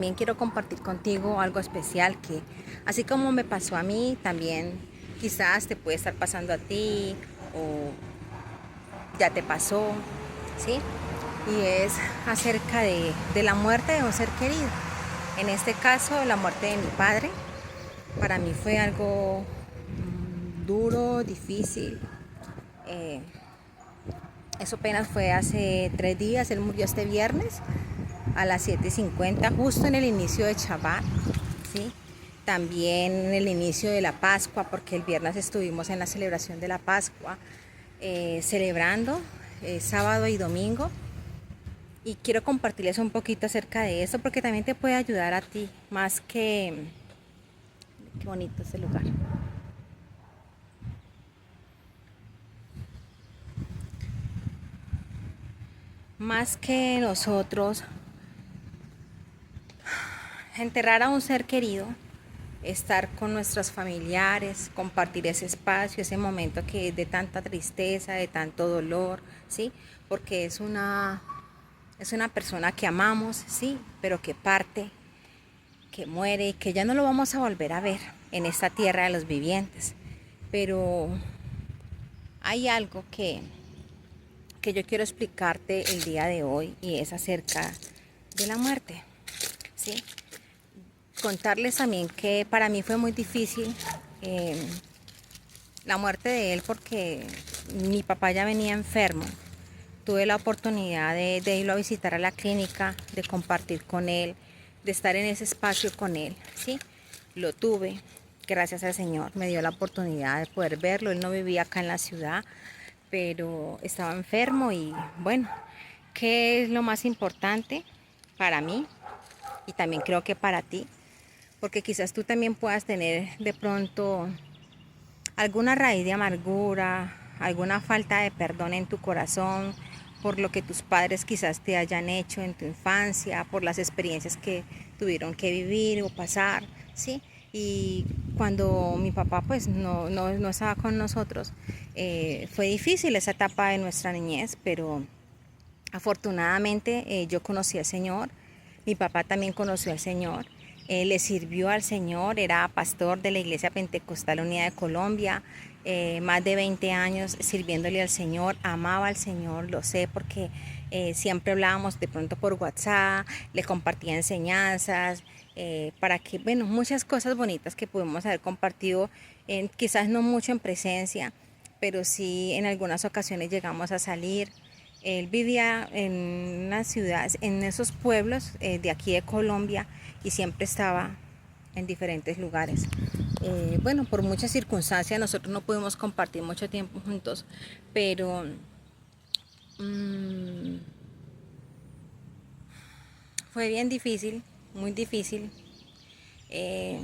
También quiero compartir contigo algo especial que, así como me pasó a mí, también quizás te puede estar pasando a ti o ya te pasó, ¿sí? Y es acerca de la muerte de un ser querido. En este caso, la muerte de mi padre. Para mí fue algo duro, difícil. Eh, Eso apenas fue hace 3 días. Él murió este viernes a las 7:50, justo en el inicio de Shabbat, ¿sí? También en el inicio de la Pascua, porque el viernes estuvimos en la celebración de la Pascua, celebrando sábado y domingo. Y quiero compartirles un poquito acerca de eso, porque también te puede ayudar a ti, más que... Qué bonito este lugar. Más que nosotros enterrar a un ser querido, estar con nuestros familiares, compartir ese espacio, ese momento que es de tanta tristeza, de tanto dolor, ¿sí? Porque es una persona que amamos, sí, pero que parte, que muere y que ya no lo vamos a volver a ver en esta tierra de los vivientes. Pero hay algo que yo quiero explicarte el día de hoy y es acerca de la muerte, ¿sí? Contarles también que para mí fue muy difícil eh, la muerte de él porque mi papá ya venía enfermo. Tuve la oportunidad de irlo a visitar a la clínica, de compartir con él, de estar en ese espacio con él, ¿sí? Lo tuve, gracias al Señor, me dio la oportunidad de poder verlo. Él no vivía acá en la ciudad, pero estaba enfermo y bueno, ¿qué es lo más importante para mí? Y también creo que para ti, porque quizás tú también puedas tener de pronto alguna raíz de amargura, alguna falta de perdón en tu corazón por lo que tus padres quizás te hayan hecho en tu infancia, por las experiencias que tuvieron que vivir o pasar, ¿sí? Y cuando mi papá pues no estaba con nosotros, fue difícil esa etapa de nuestra niñez, pero afortunadamente yo conocí al Señor, mi papá también conoció al Señor, le sirvió al Señor, era pastor de la Iglesia Pentecostal Unida de Colombia, más de 20 años sirviéndole al Señor, amaba al Señor, lo sé porque siempre hablábamos de pronto por WhatsApp, le compartía enseñanzas, para que, bueno, muchas cosas bonitas que pudimos haber compartido, quizás no mucho en presencia, pero sí en algunas ocasiones llegamos a salir. Él vivía en una ciudad, en esos pueblos de aquí de Colombia y siempre estaba en diferentes lugares. Bueno, por muchas circunstancias nosotros no pudimos compartir mucho tiempo juntos, pero mmm, fue bien difícil, muy difícil. Eh,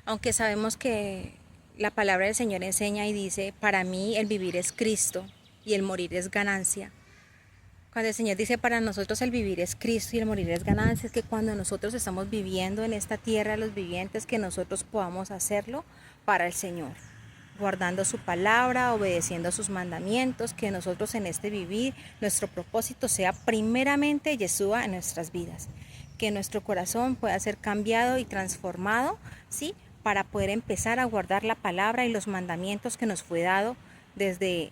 Aunque sabemos que la palabra del Señor enseña y dice, para mí el vivir es Cristo y el morir es ganancia. Cuando el Señor dice para nosotros el vivir es Cristo y el morir es ganancia, es que cuando nosotros estamos viviendo en esta tierra de los vivientes, que nosotros podamos hacerlo para el Señor, guardando su palabra, obedeciendo sus mandamientos, que nosotros en este vivir, nuestro propósito sea primeramente Yeshua en nuestras vidas, que nuestro corazón pueda ser cambiado y transformado, ¿sí? Para poder empezar a guardar la palabra y los mandamientos que nos fue dado desde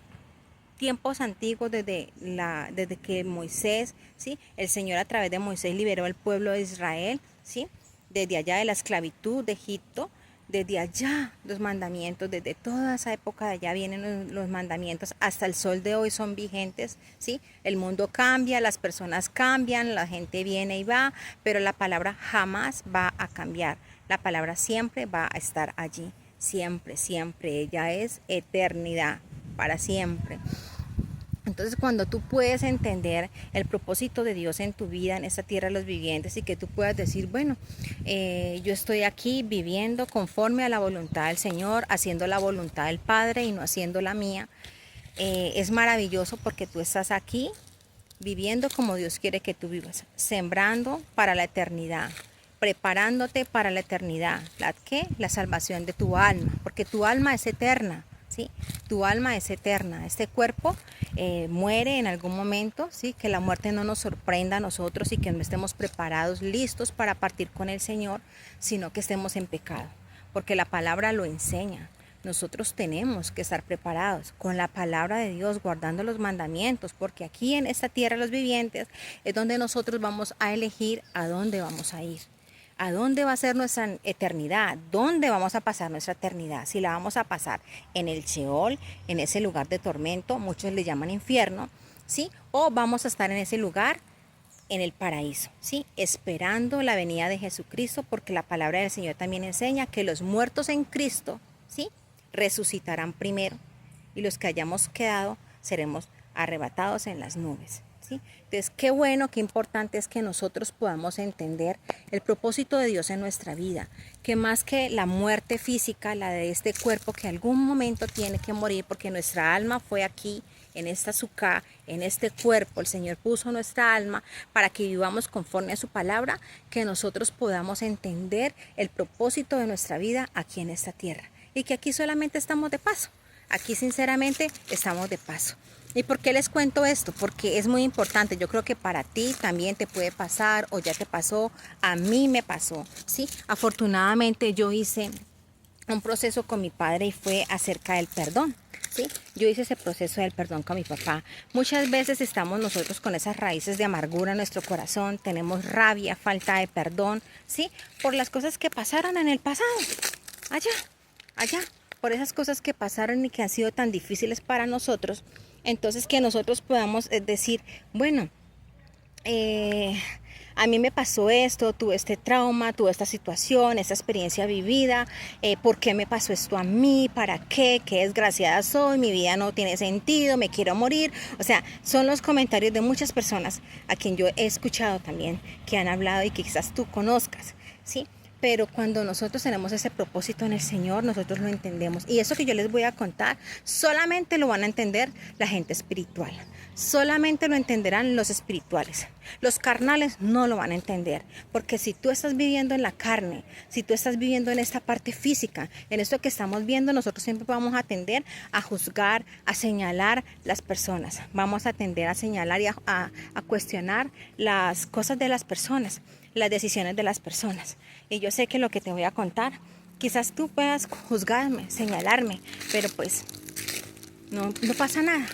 tiempos antiguos, desde que Moisés, ¿sí? El Señor a través de Moisés liberó al pueblo de Israel, ¿sí? Desde allá de la esclavitud de Egipto, desde allá los mandamientos, desde toda esa época de allá vienen los mandamientos, hasta el sol de hoy son vigentes, ¿sí? El mundo cambia, las personas cambian, la gente viene y va, pero la palabra jamás va a cambiar, la palabra siempre va a estar allí, siempre, siempre, ella es eternidad, para siempre. Entonces cuando tú puedes entender el propósito de Dios en tu vida, en esta tierra de los vivientes, y que tú puedas decir, bueno, yo estoy aquí viviendo conforme a la voluntad del Señor, haciendo la voluntad del Padre y no haciendo la mía, es maravilloso porque tú estás aquí viviendo como Dios quiere que tú vivas, sembrando para la eternidad, preparándote para la eternidad. ¿La qué? La salvación de tu alma, porque tu alma es eterna. ¿sí? Tu alma es eterna, este cuerpo muere en algún momento, ¿sí? Que la muerte no nos sorprenda a nosotros y que no estemos preparados, listos para partir con el Señor, sino que estemos en pecado, porque la palabra lo enseña. Nosotros tenemos que estar preparados con la palabra de Dios, guardando los mandamientos, porque aquí en esta tierra de los vivientes es donde nosotros vamos a elegir a dónde vamos a ir. ¿A dónde va a ser nuestra eternidad? ¿Dónde vamos a pasar nuestra eternidad? Si la vamos a pasar en el Sheol, en ese lugar de tormento, muchos le llaman infierno, ¿sí? O vamos a estar en ese lugar, en el paraíso, ¿sí? Esperando la venida de Jesucristo, porque la palabra del Señor también enseña que los muertos en Cristo, ¿sí? Resucitarán primero y los que hayamos quedado seremos arrebatados en las nubes, ¿sí? Entonces, qué bueno, qué importante es que nosotros podamos entender el propósito de Dios en nuestra vida, que más que la muerte física, la de este cuerpo que algún momento tiene que morir, porque nuestra alma fue aquí, en esta suká, en este cuerpo, el Señor puso nuestra alma para que vivamos conforme a su palabra, que nosotros podamos entender el propósito de nuestra vida aquí en esta tierra. Y que aquí solamente estamos de paso. Aquí sinceramente estamos de paso. ¿Y por qué les cuento esto? Porque es muy importante. Yo creo que para ti también te puede pasar o ya te pasó. A mí me pasó, ¿sí? Afortunadamente yo hice un proceso con mi padre y fue acerca del perdón, ¿sí? Yo hice ese proceso del perdón con mi papá. Muchas veces estamos nosotros con esas raíces de amargura en nuestro corazón. Tenemos rabia, falta de perdón, ¿sí? Por las cosas que pasaron en el pasado. Allá, por esas cosas que pasaron y que han sido tan difíciles para nosotros, entonces que nosotros podamos decir, bueno, a mí me pasó esto, tuve este trauma, tuve esta situación, esta experiencia vivida, ¿por qué me pasó esto a mí? ¿Para qué? ¿Qué desgraciada soy? Mi vida no tiene sentido, me quiero morir. O sea, son los comentarios de muchas personas a quien yo he escuchado también, que han hablado y que quizás tú conozcas, ¿sí? Pero cuando nosotros tenemos ese propósito en el Señor, nosotros lo entendemos. Y eso que yo les voy a contar, solamente lo van a entender la gente espiritual. Solamente lo entenderán los espirituales. Los carnales no lo van a entender. Porque si tú estás viviendo en la carne, si tú estás viviendo en esta parte física, en esto que estamos viendo, nosotros siempre vamos a tender a juzgar, a señalar las personas. Vamos a tender a señalar y a cuestionar las cosas de las personas, las decisiones de las personas. Y yo sé que lo que te voy a contar, quizás tú puedas juzgarme, señalarme, pero pues no pasa nada,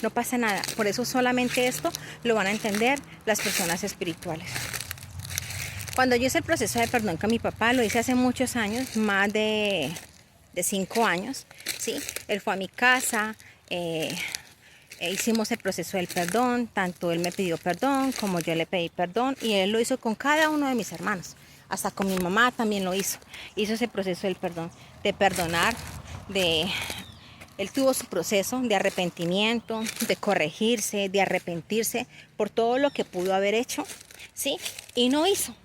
no pasa nada. Por eso solamente esto lo van a entender las personas espirituales. Cuando yo hice el proceso de perdón con mi papá, lo hice hace muchos años, más de 5 años, ¿sí? Él fue a mi casa, hicimos el proceso del perdón, tanto él me pidió perdón como yo le pedí perdón, y él lo hizo con cada uno de mis hermanos. Hasta con mi mamá también lo hizo. Hizo ese proceso del perdón, de perdonar, él tuvo su proceso de arrepentimiento, de corregirse, de arrepentirse por todo lo que pudo haber hecho, ¿sí? Y no hizo.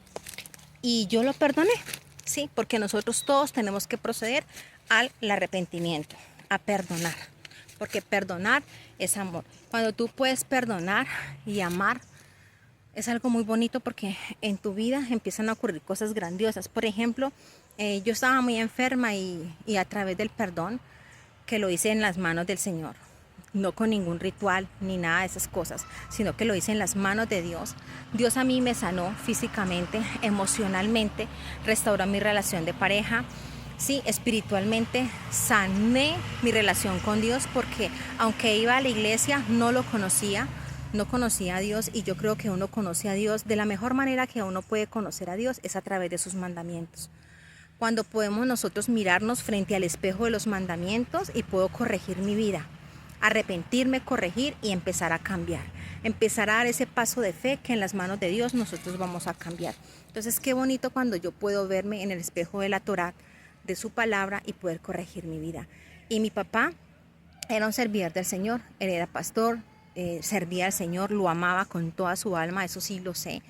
Y yo lo perdoné, ¿sí? Porque nosotros todos tenemos que proceder al arrepentimiento, a perdonar. Porque perdonar es amor. Cuando tú puedes perdonar y amar, es algo muy bonito porque en tu vida empiezan a ocurrir cosas grandiosas. Por ejemplo, yo estaba muy enferma y a través del perdón, que lo hice en las manos del Señor, no con ningún ritual ni nada de esas cosas, sino que lo hice en las manos de Dios. Dios a mí me sanó físicamente, emocionalmente, restauró mi relación de pareja. Sí, espiritualmente sané mi relación con Dios porque aunque iba a la iglesia no lo conocía. No conocía a Dios, y yo creo que uno conoce a Dios de la mejor manera que uno puede conocer a Dios es a través de sus mandamientos. Cuando podemos nosotros mirarnos frente al espejo de los mandamientos y puedo corregir mi vida, arrepentirme, corregir y empezar a cambiar. Empezar a dar ese paso de fe que en las manos de Dios nosotros vamos a cambiar. Entonces qué bonito cuando yo puedo verme en el espejo de la Torá, de su palabra, y poder corregir mi vida. Y mi papá era un servidor del Señor, él era pastor, servía al Señor, lo amaba con toda su alma, eso sí lo sé,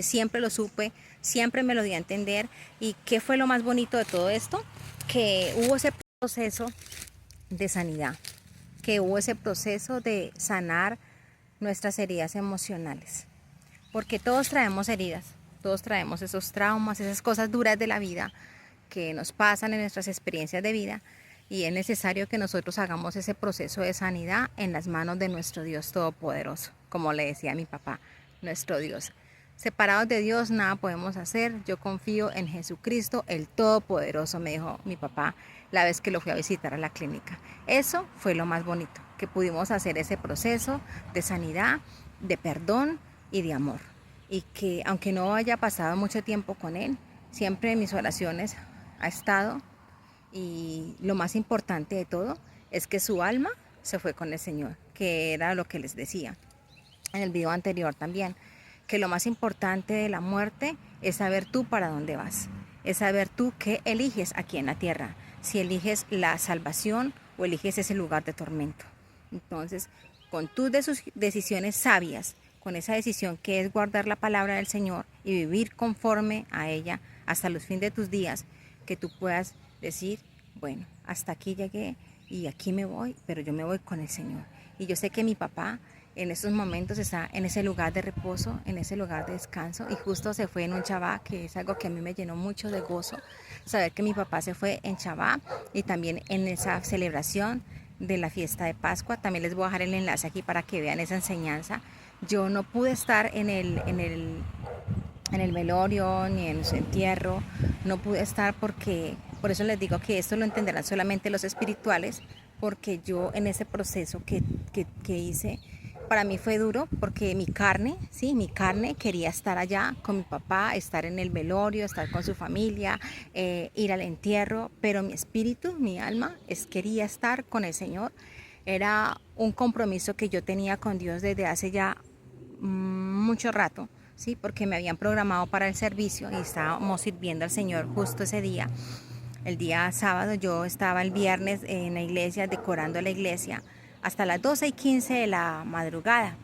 siempre lo supe, siempre me lo di a entender. ¿Y qué fue lo más bonito de todo esto? Que hubo ese proceso de sanidad, que hubo ese proceso de sanar nuestras heridas emocionales, porque todos traemos heridas, todos traemos esos traumas, esas cosas duras de la vida que nos pasan en nuestras experiencias de vida, Y es necesario que nosotros hagamos ese proceso de sanidad en las manos de nuestro Dios Todopoderoso, como le decía a mi papá, nuestro Dios. Separados de Dios nada podemos hacer. Yo confío en Jesucristo, el Todopoderoso, me dijo mi papá la vez que lo fui a visitar a la clínica. Eso fue lo más bonito, que pudimos hacer ese proceso de sanidad, de perdón y de amor. Y que aunque no haya pasado mucho tiempo con él, siempre en mis oraciones ha estado. Y lo más importante de todo es que su alma se fue con el Señor, que era lo que les decía en el video anterior también, que lo más importante de la muerte es saber tú para dónde vas, es saber tú qué eliges aquí en la tierra, si eliges la salvación o eliges ese lugar de tormento. Entonces, con tus decisiones sabias, con esa decisión que es guardar la palabra del Señor y vivir conforme a ella hasta los fines de tus días, que tú puedas decir, bueno, hasta aquí llegué y aquí me voy, pero yo me voy con el Señor. Y yo sé que mi papá en estos momentos está en ese lugar de reposo, en ese lugar de descanso, y justo se fue en un Shabbat, que es algo que a mí me llenó mucho de gozo, saber que mi papá se fue en Shabbat y también en esa celebración de la fiesta de Pascua. También les voy a dejar el enlace aquí para que vean esa enseñanza. Yo no pude estar en el velorio ni en su entierro, no pude estar porque, por eso les digo que esto lo entenderán solamente los espirituales, porque yo en ese proceso que hice, para mí fue duro porque mi carne quería estar allá con mi papá, estar en el velorio, estar con su familia, ir al entierro, pero mi espíritu, mi alma, quería estar con el Señor. Era un compromiso que yo tenía con Dios desde hace ya mucho rato, ¿sí? Porque me habían programado para el servicio y estábamos sirviendo al Señor justo ese día. El día sábado, yo estaba el viernes en la iglesia, decorando la iglesia, hasta las 12:15 de la madrugada.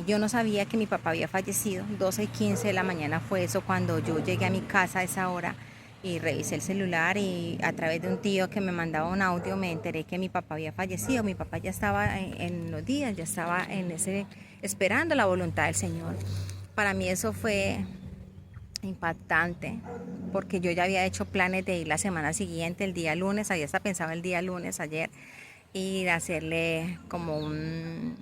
Yo no sabía que mi papá había fallecido. 12:15 de la mañana fue eso, cuando yo llegué a mi casa a esa hora y revisé el celular, y a través de un tío que me mandaba un audio me enteré que mi papá había fallecido. Mi papá ya estaba en los días, ya estaba esperando la voluntad del Señor. Para mí eso fue impactante, porque yo ya había hecho planes de ir la semana siguiente, el día lunes, había hasta pensado el día lunes, ayer, ir a hacerle como un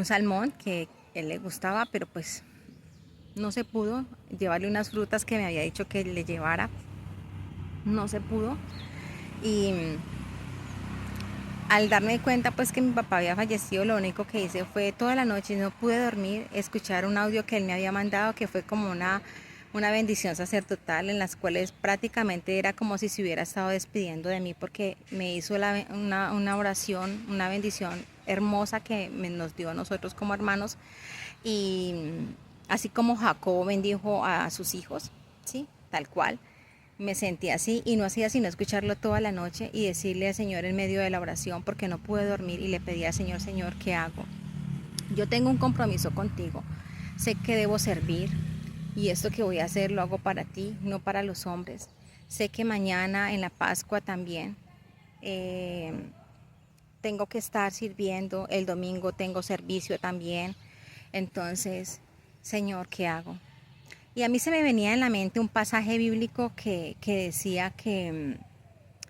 salmón que a él le gustaba, pero pues no se pudo. Llevarle unas frutas que me había dicho que le llevara, no se pudo. Y al darme cuenta pues que mi papá había fallecido, lo único que hice fue toda la noche, no pude dormir, escuchar un audio que él me había mandado, que fue como una bendición sacerdotal, en las cuales prácticamente era como si se hubiera estado despidiendo de mí, porque me hizo una oración, una bendición hermosa que nos dio a nosotros como hermanos. Y así como Jacob bendijo a sus hijos, ¿sí? Tal cual. Me sentí así y no hacía sino escucharlo toda la noche y decirle al Señor en medio de la oración, porque no pude dormir, y le pedí al Señor, Señor, ¿qué hago? Yo tengo un compromiso contigo, sé que debo servir, y esto que voy a hacer lo hago para ti, no para los hombres. Sé que mañana en la Pascua también tengo que estar sirviendo, el domingo tengo servicio también. Entonces, Señor, ¿qué hago? Y a mí se me venía en la mente un pasaje bíblico que decía que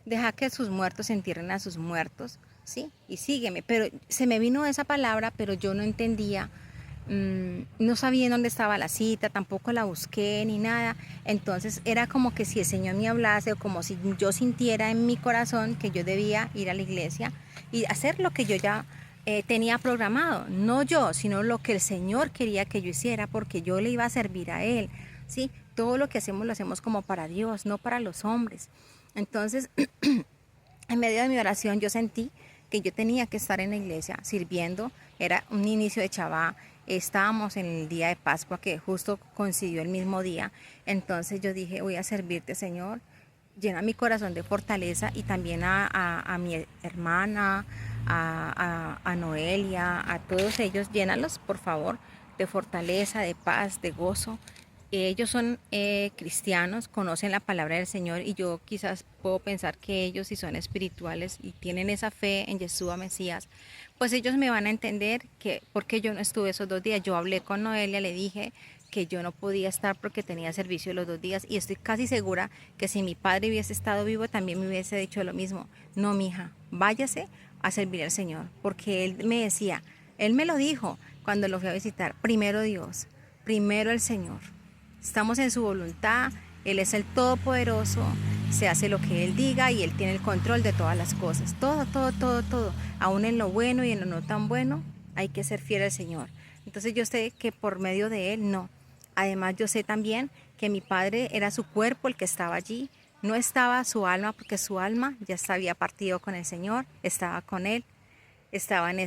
deja que sus muertos entierren a sus muertos, ¿sí? Y sígueme. Pero se me vino esa palabra, pero yo no entendía, no sabía en dónde estaba la cita, tampoco la busqué ni nada. Entonces era como que si el Señor me hablase, o como si yo sintiera en mi corazón que yo debía ir a la iglesia y hacer lo que yo ya tenía programado, no yo, sino lo que el Señor quería que yo hiciera, porque yo le iba a servir a Él, ¿sí? Todo lo que hacemos lo hacemos como para Dios, no para los hombres. Entonces, en medio de mi oración yo sentí que yo tenía que estar en la iglesia sirviendo. Era un inicio de Shabbat, estábamos en el día de Pascua, que justo coincidió el mismo día. Entonces yo dije, voy a servirte, Señor, llena mi corazón de fortaleza, y también a mi hermana, a Noelia, a todos ellos, llénalos por favor de fortaleza, de paz, de gozo. Ellos son cristianos, conocen la palabra del Señor, y yo quizás puedo pensar que ellos, si son espirituales y tienen esa fe en Yeshua Mesías, pues ellos me van a entender que porque yo no estuve esos 2 días. Yo hablé con Noelia, le dije que yo no podía estar porque tenía servicio los 2 días, y estoy casi segura que si mi padre hubiese estado vivo también me hubiese dicho lo mismo. No, mija, váyase a servir al Señor, porque él me decía, él me lo dijo cuando lo fui a visitar, primero Dios, primero el Señor. Estamos en su voluntad, Él es el Todopoderoso, se hace lo que Él diga y Él tiene el control de todas las cosas. Todo, todo, todo, todo. Aún en lo bueno y en lo no tan bueno, hay que ser fiel al Señor. Entonces yo sé que por medio de Él, no. Además yo sé también que mi padre era su cuerpo el que estaba allí. No estaba su alma, porque su alma ya se había partido con el Señor, estaba con Él, estaba en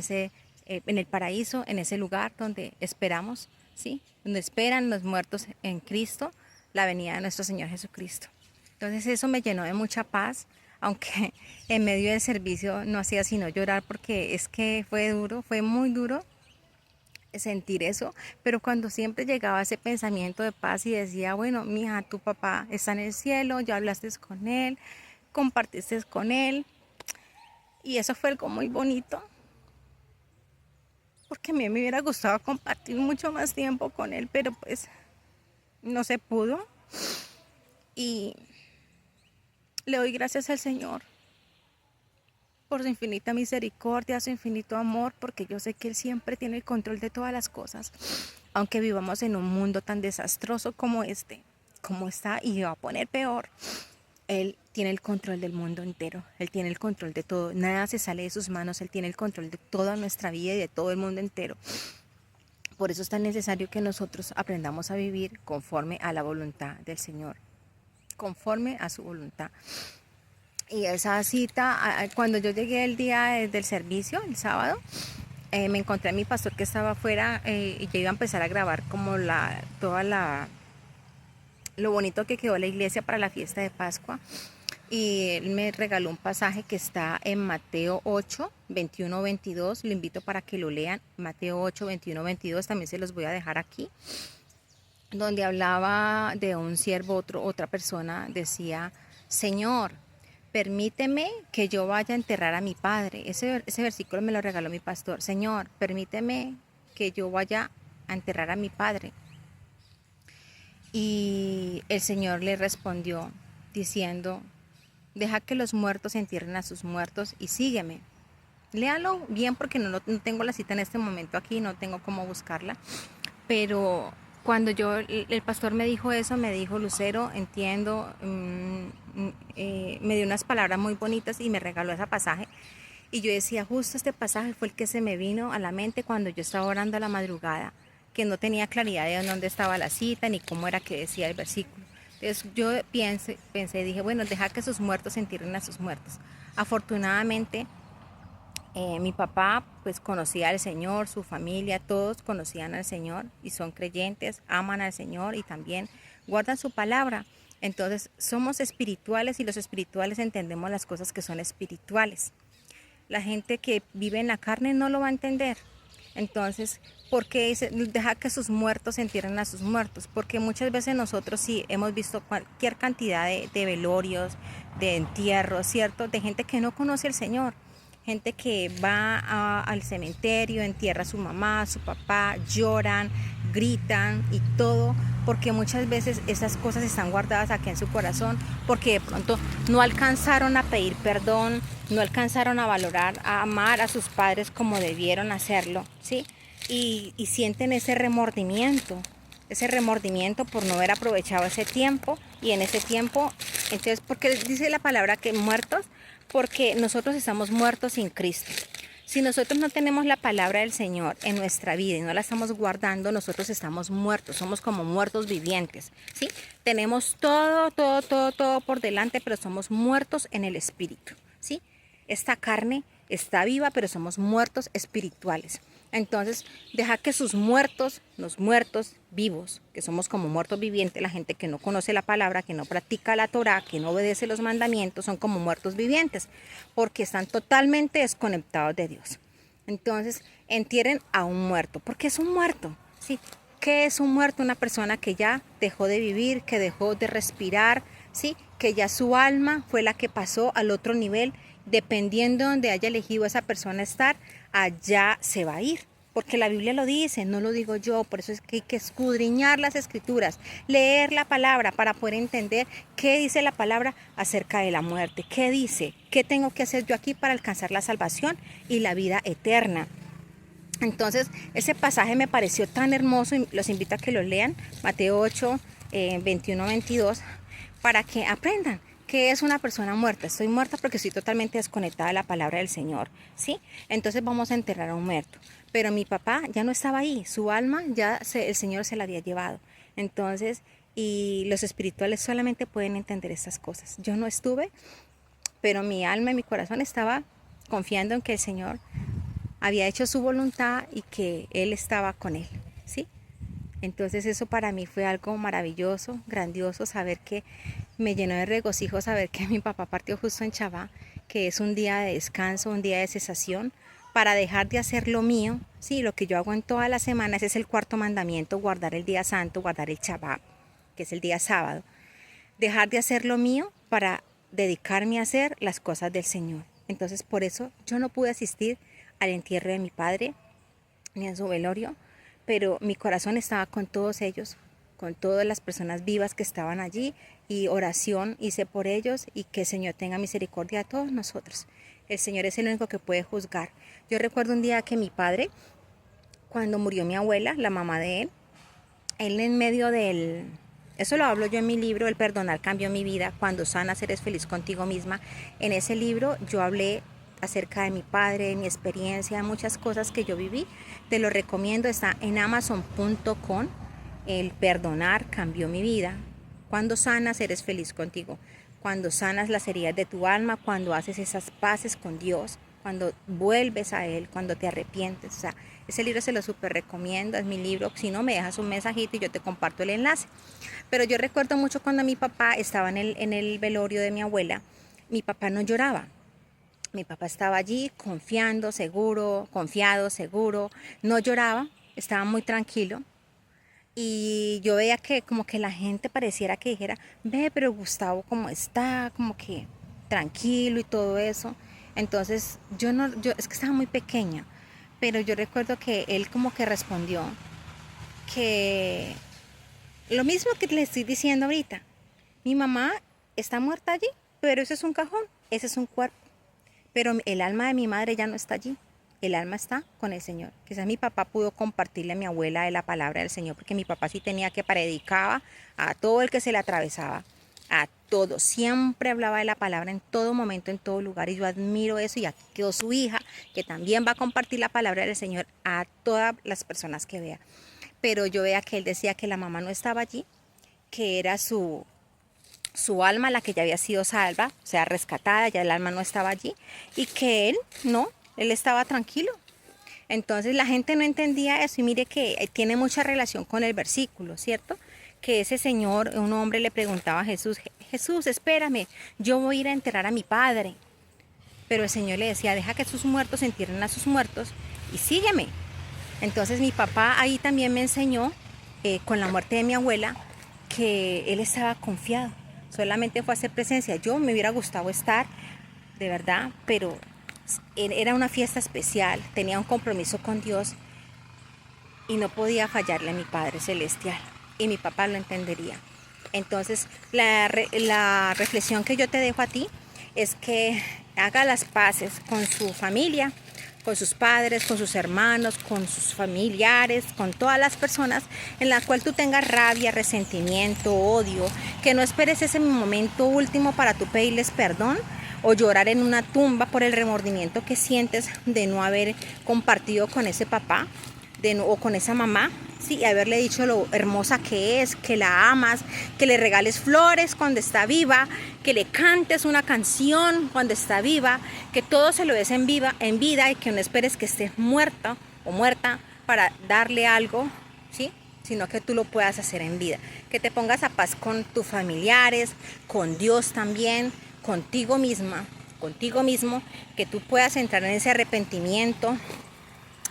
el paraíso, en ese lugar donde esperamos, ¿sí? Donde esperan los muertos en Cristo, la venida de nuestro Señor Jesucristo. Entonces eso me llenó de mucha paz, aunque en medio del servicio no hacía sino llorar, porque es que fue duro, fue muy duro sentir eso, pero cuando siempre llegaba ese pensamiento de paz y decía, bueno, mija, tu papá está en el cielo, ya hablaste con él, compartiste con él, y eso fue algo muy bonito, porque a mí me hubiera gustado compartir mucho más tiempo con él, pero pues no se pudo. Y le doy gracias al Señor por su infinita misericordia, su infinito amor, porque yo sé que Él siempre tiene el control de todas las cosas, aunque vivamos en un mundo tan desastroso como como está, y va a poner peor. Él tiene el control del mundo entero, Él tiene el control de todo, nada se sale de sus manos, Él tiene el control de toda nuestra vida y de todo el mundo entero. Por eso es tan necesario que nosotros aprendamos a vivir conforme a la voluntad del Señor, conforme a su voluntad. Y esa cita, cuando yo llegué el día del servicio, el sábado, me encontré a mi pastor que estaba afuera, y yo iba a empezar a grabar como lo bonito que quedó la iglesia para la fiesta de Pascua. Y él me regaló un pasaje que está en Mateo 8, 21, 22. Lo invito para que lo lean. Mateo 8, 21, 22. También se los voy a dejar aquí. Donde hablaba de un siervo, otra persona decía, Señor, permíteme que yo vaya a enterrar a mi padre. Ese versículo me lo regaló mi pastor. Señor, permíteme que yo vaya a enterrar a mi padre. Y el Señor le respondió diciendo, deja que los muertos entierren a sus muertos y sígueme. Léalo bien porque no tengo la cita en este momento aquí, no tengo cómo buscarla. Pero cuando el pastor me dijo eso, me dijo, Lucero, entiendo, me dio unas palabras muy bonitas y me regaló ese pasaje. Y yo decía, justo este pasaje fue el que se me vino a la mente cuando yo estaba orando a la madrugada, que no tenía claridad de dónde estaba la cita ni cómo era que decía el versículo. Entonces yo pensé, dije, bueno, deja que sus muertos entierren a sus muertos. Afortunadamente, mi papá pues conocía al Señor, su familia, todos conocían al Señor y son creyentes, aman al Señor y también guardan su palabra. Entonces somos espirituales y los espirituales entendemos las cosas que son espirituales. La gente que vive en la carne no lo va a entender. Entonces, ¿por qué dice, deja que sus muertos entierren a sus muertos? Porque muchas veces nosotros sí hemos visto cualquier cantidad de velorios, de entierros, ¿cierto? De gente que no conoce al Señor. Gente que va al cementerio, entierra a su mamá, a su papá, lloran, gritan y todo, porque muchas veces esas cosas están guardadas aquí en su corazón, porque de pronto no alcanzaron a pedir perdón, no alcanzaron a valorar, a amar a sus padres como debieron hacerlo, ¿sí? Y sienten ese remordimiento por no haber aprovechado ese tiempo, y en ese tiempo, entonces, porque dice la palabra que muertos, porque nosotros estamos muertos sin Cristo. Si nosotros no tenemos la palabra del Señor en nuestra vida y no la estamos guardando, nosotros estamos muertos, somos como muertos vivientes, ¿sí? Tenemos todo por delante, pero somos muertos en el espíritu, ¿sí? Esta carne está viva, pero somos muertos espirituales. Entonces, deja que sus muertos, los muertos vivos, que somos como muertos vivientes, la gente que no conoce la palabra, que no practica la Torá, que no obedece los mandamientos, son como muertos vivientes, porque están totalmente desconectados de Dios. Entonces, entierren a un muerto, porque es un muerto, ¿sí? ¿Qué es un muerto? Una persona que ya dejó de vivir, que dejó de respirar, ¿sí? Que ya su alma fue la que pasó al otro nivel, dependiendo de donde haya elegido esa persona estar, allá se va a ir. porque la Biblia lo dice, no lo digo yo. Por eso es que hay que escudriñar las escrituras, leer la palabra para poder entender qué dice la palabra acerca de la muerte, qué dice, qué tengo que hacer yo aquí para alcanzar la salvación y la vida eterna. Entonces, ese pasaje me pareció tan hermoso y los invito a que lo lean, Mateo 8, 21-22, para que aprendan qué es una persona muerta. Estoy muerta porque estoy totalmente desconectada de la palabra del Señor, ¿sí? Entonces vamos a enterrar a un muerto. Pero mi papá ya no estaba ahí, su alma el Señor se la había llevado. Entonces, y los espirituales solamente pueden entender estas cosas. Yo no estuve, pero mi alma y mi corazón estaba confiando en que el Señor había hecho su voluntad y que Él estaba con él, ¿sí? Entonces eso para mí fue algo maravilloso, grandioso, saber que me llenó de regocijo, saber que mi papá partió justo en Chabá, que es un día de descanso, un día de cesación, para dejar de hacer lo mío, ¿sí? Lo que yo hago en todas las semanas es el cuarto mandamiento, guardar el día santo, guardar el Chabá, que es el día sábado. Dejar de hacer lo mío para dedicarme a hacer las cosas del Señor. Entonces por eso yo no pude asistir al entierro de mi padre, ni a su velorio, pero mi corazón estaba con todos ellos, con todas las personas vivas que estaban allí, y oración hice por ellos, y que el Señor tenga misericordia a todos nosotros. El Señor es el único que puede juzgar. Yo recuerdo un día que mi padre, cuando murió mi abuela, la mamá de él en medio del... Eso lo hablo yo en mi libro, El perdonar cambió mi vida, cuando sanas eres feliz contigo misma. En ese libro yo hablé acerca de mi padre, de mi experiencia, de muchas cosas que yo viví. Te lo recomiendo, está en amazon.com. El perdonar cambió mi vida. Cuando sanas eres feliz contigo. Cuando sanas las heridas de tu alma, cuando haces esas paces con Dios, cuando vuelves a Él, cuando te arrepientes. O sea, ese libro se lo súper recomiendo, es mi libro. Si no, me dejas un mensajito y yo te comparto el enlace. Pero yo recuerdo mucho cuando mi papá estaba en el velorio de mi abuela, mi papá no lloraba. Mi papá estaba allí confiado, seguro, no lloraba, estaba muy tranquilo. Y yo veía que como que la gente pareciera que dijera, ve, pero Gustavo cómo está, como que tranquilo y todo eso. Entonces yo es que estaba muy pequeña, pero yo recuerdo que él como que respondió que lo mismo que le estoy diciendo ahorita, mi mamá está muerta allí, pero ese es un cajón, ese es un cuerpo. Pero el alma de mi madre ya no está allí. El alma está con el Señor. Quizás mi papá pudo compartirle a mi abuela de la palabra del Señor, porque mi papá sí tenía que predicaba a todo el que se le atravesaba, a todo. Siempre hablaba de la palabra en todo momento, en todo lugar. Y yo admiro eso. Y aquí quedó su hija, que también va a compartir la palabra del Señor a todas las personas que vea. Pero yo veía que él decía que la mamá no estaba allí, que era su alma, la que ya había sido salva, o sea, rescatada, ya el alma no estaba allí, y que él estaba tranquilo. Entonces la gente no entendía eso, y mire que tiene mucha relación con el versículo, ¿cierto? Que ese señor, un hombre le preguntaba a Jesús, Jesús, espérame, yo voy a ir a enterrar a mi padre. Pero el Señor le decía, deja que sus muertos entierren a sus muertos y sígueme. Entonces mi papá ahí también me enseñó, con la muerte de mi abuela, que él estaba confiado. Solamente fue a hacer presencia. Yo me hubiera gustado estar, de verdad, pero era una fiesta especial, tenía un compromiso con Dios y no podía fallarle a mi Padre Celestial, y mi papá lo entendería. Entonces, la reflexión que yo te dejo a ti es que haga las paces con su familia, con sus padres, con sus hermanos, con sus familiares, con todas las personas en las cuales tú tengas rabia, resentimiento, odio, que no esperes ese momento último para tú pedirles perdón o llorar en una tumba por el remordimiento que sientes de no haber compartido con ese papá o con esa mamá, sí, haberle dicho lo hermosa que es, que la amas, que le regales flores cuando está viva, que le cantes una canción cuando está viva, que todo se lo des en vida y que no esperes que estés muerta o muerta para darle algo, ¿sí? Sino que tú lo puedas hacer en vida. Que te pongas a paz con tus familiares, con Dios también, contigo misma, contigo mismo, que tú puedas entrar en ese arrepentimiento,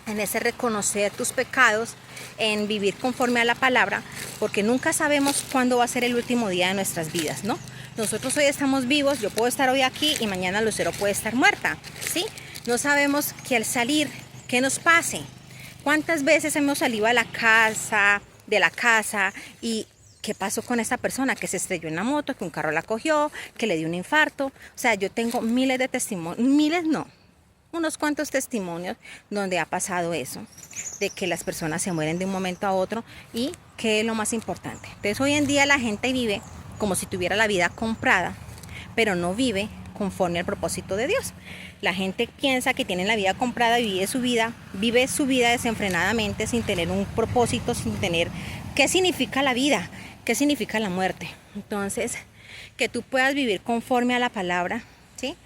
en ese reconocer tus pecados, en vivir conforme a la palabra, porque nunca sabemos cuándo va a ser el último día de nuestras vidas, ¿no? Nosotros hoy estamos vivos, yo puedo estar hoy aquí y mañana Lucero puede estar muerta, ¿sí? No sabemos que al salir, ¿qué nos pase? ¿Cuántas veces hemos salido de la casa y qué pasó con esa persona que se estrelló en la moto, que un carro la cogió, que le dio un infarto? O sea, yo tengo miles de testimonios, miles no, unos cuantos testimonios donde ha pasado eso, de que las personas se mueren de un momento a otro y que es lo más importante. Entonces hoy en día la gente vive como si tuviera la vida comprada, pero no vive conforme al propósito de Dios. La gente piensa que tiene la vida comprada y vive su vida desenfrenadamente sin tener un propósito, sin tener qué significa la vida, qué significa la muerte. Entonces, que tú puedas vivir conforme a la palabra, ¿sí?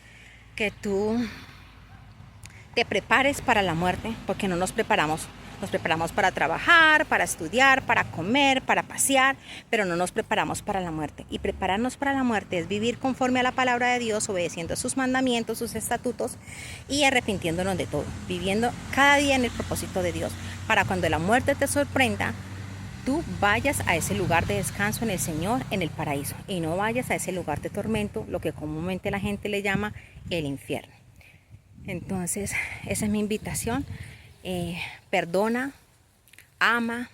Que tú te prepares para la muerte, porque no nos preparamos. Nos preparamos para trabajar, para estudiar, para comer, para pasear, pero no nos preparamos para la muerte. Y prepararnos para la muerte es vivir conforme a la palabra de Dios, obedeciendo sus mandamientos, sus estatutos y arrepintiéndonos de todo, viviendo cada día en el propósito de Dios, para cuando la muerte te sorprenda, tú vayas a ese lugar de descanso en el Señor, en el paraíso, y no vayas a ese lugar de tormento, lo que comúnmente la gente le llama el infierno. Entonces, esa es mi invitación. Perdona, ama,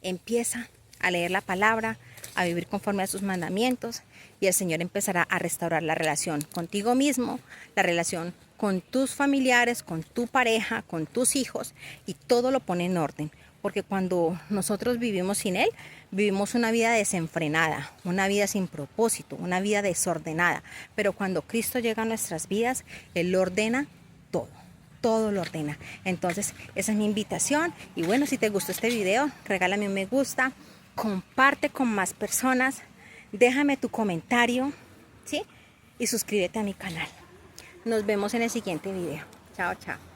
empieza a leer la palabra, a vivir conforme a sus mandamientos, y el Señor empezará a restaurar la relación contigo mismo, la relación con tus familiares, con tu pareja, con tus hijos, y todo lo pone en orden. Porque cuando nosotros vivimos sin Él, vivimos una vida desenfrenada, una vida sin propósito, una vida desordenada. Pero cuando Cristo llega a nuestras vidas, Él lo ordena todo lo ordena. Entonces, esa es mi invitación. Y bueno, si te gustó este video, regálame un me gusta, comparte con más personas, déjame tu comentario, ¿sí? Y suscríbete a mi canal. Nos vemos en el siguiente video. Chao, chao.